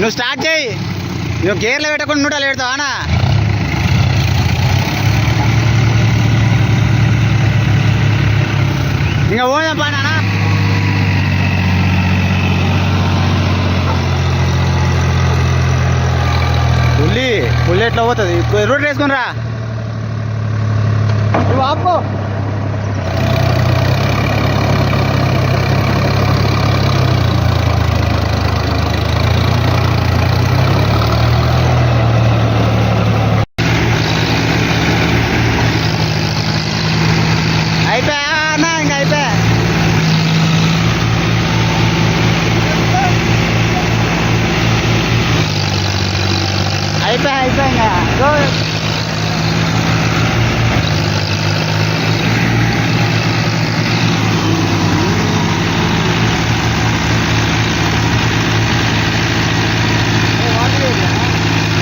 నువ్వు స్టార్ట్ చేయి. నువ్వు గేర్లో పెట్టకుండా నూటలు పెడతావు అనా? ఇంకా పోదాం పానా. పుల్లి ఎట్లా పోతుంది? రూట్ వేసుకుని రా. నువ్వు ఆపు. అయిపోయా అన్నా? ఇంకా అయిపోయా. అయిపోయా ఇంకా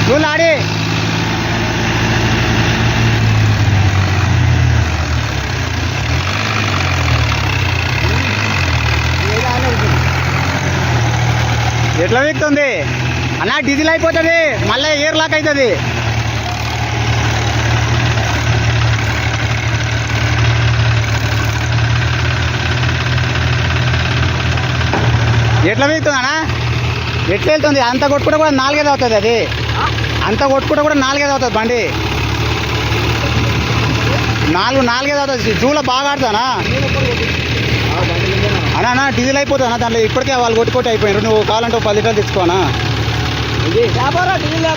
నువ్వు ఆడి. ఎట్లా వీక్తుంది అన్నా? డీజిల్ అయిపోతుంది, మళ్ళీ ఎయిర్ లాక్ అవుతుంది. ఎట్లా వీక్తుంది అన్నా? ఎట్లా వెళ్తుంది? అంత కొట్టుకుంటే కూడా 4 అవుతుంది. అది అంత కొట్టుకుంటే కూడా 4 అవుతుంది బండి. 4 అవుతుంది. జూలో బాగా ఆడుతానా అన్నా? డీజిల్ అయిపోతుందా దాంట్లో? ఇప్పటికే వాళ్ళు కొట్టుకొట్టి అయిపోయినారు. నువ్వు కావాలంటే 10 లీటర్లు తెచ్చుకోనా? డీజిల్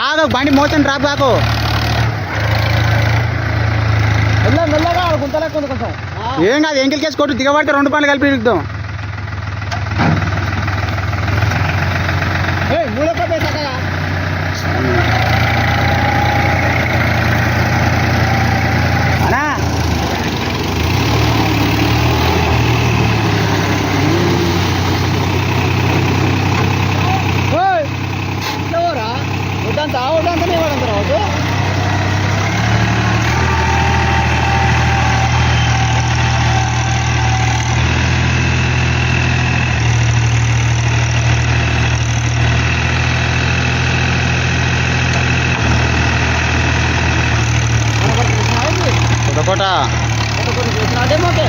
ఆగ బండి మోషన్ డ్రాప్ కాకు. మెల్లగా గుంతలేక కొంచెం ఏం కాదు. ఎంకిల్ కేసు కొట్టు, దిగబడితే 2 పనులు కలిపి ఇద్దాం. అనా ఉడంతా వాడంతా రావద్దు. కొట్టకోట అదేమోకే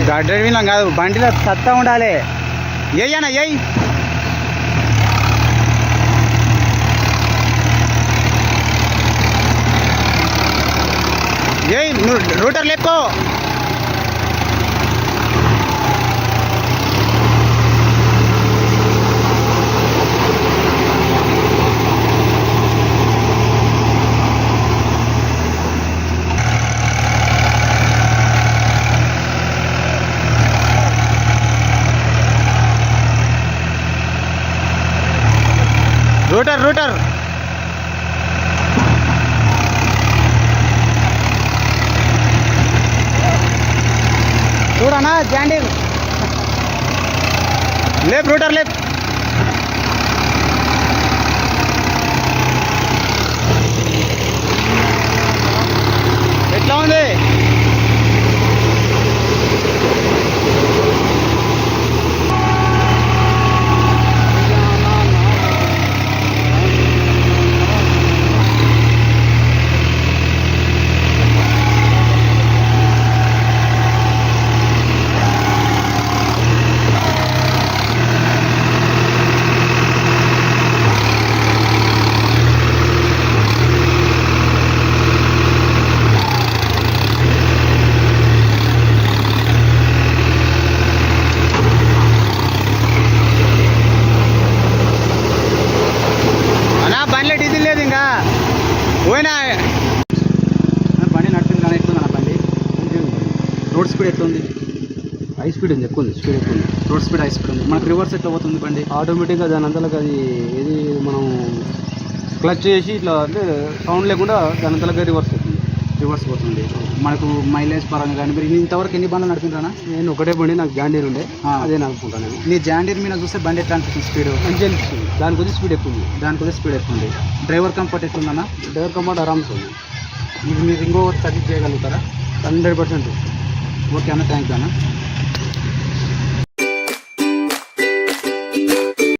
గడ్డ వినం కాదు, బండిలో సత్తా ఉండాలి. ఏయన్నా ఏయ్. ఏయ్ నువ్వు రూటర్ లేపుకో. రూటర్ చూడనా? జాండీర్ లేప్, రూటర్ లేప్. ఎట్లా ఉంది? పోయినా బండి నడుతుంది కానీ ఎట్లుంది అన్న బండి? రోడ్ స్పీడ్ ఎట్లుంది? హై స్పీడ్ ఉంది, ఎక్కువ ఉంది, స్పీడ్ ఎక్కువ ఉంది. రోడ్ స్పీడ్ హై స్పీడ్ ఉంది. మనకు రివర్స్ ఎట్లా పోతుంది బండి? ఆటోమేటిక్గా దాని అంతలకు అది ఏది మనం క్లచ్ చేసి ఇట్లా అంటే సౌండ్ లేకుండా దాని అంతలకు రివర్స్ అవుతుంది. రివర్స్ పోతుంది. మనకు మైలేజ్ పరంగా కానీ మీరు ఇంతవరకు ఎన్ని బండ్లు నడిపించానా? నేను ఒకటే బండి, నాకు జాండీర్ ఉండే, ఆ. అదే నడుపుకుంటాను నేను. నీ జాండీర్ మీద చూస్తే బండి ఎట్లా అనిపిస్తుంది? స్పీడ్ మంచిగా అనిపిస్తుంది, దాని కొద్దిగా స్పీడ్ ఎక్కువ ఉంది. దాని కొద్దిగా స్పీడ్ ఎక్కువ ఉంది. డ్రైవర్ కంఫర్ట్ ఎట్లుందన్నా? డ్రైవర్ కంఫర్ట్ ఆరామ్స్ ఉంది. మీరు ఇంకో సర్వీస్ చేయగలుగుతారా? 100%. ఓకే అన్న, థ్యాంక్ యూ అన్న.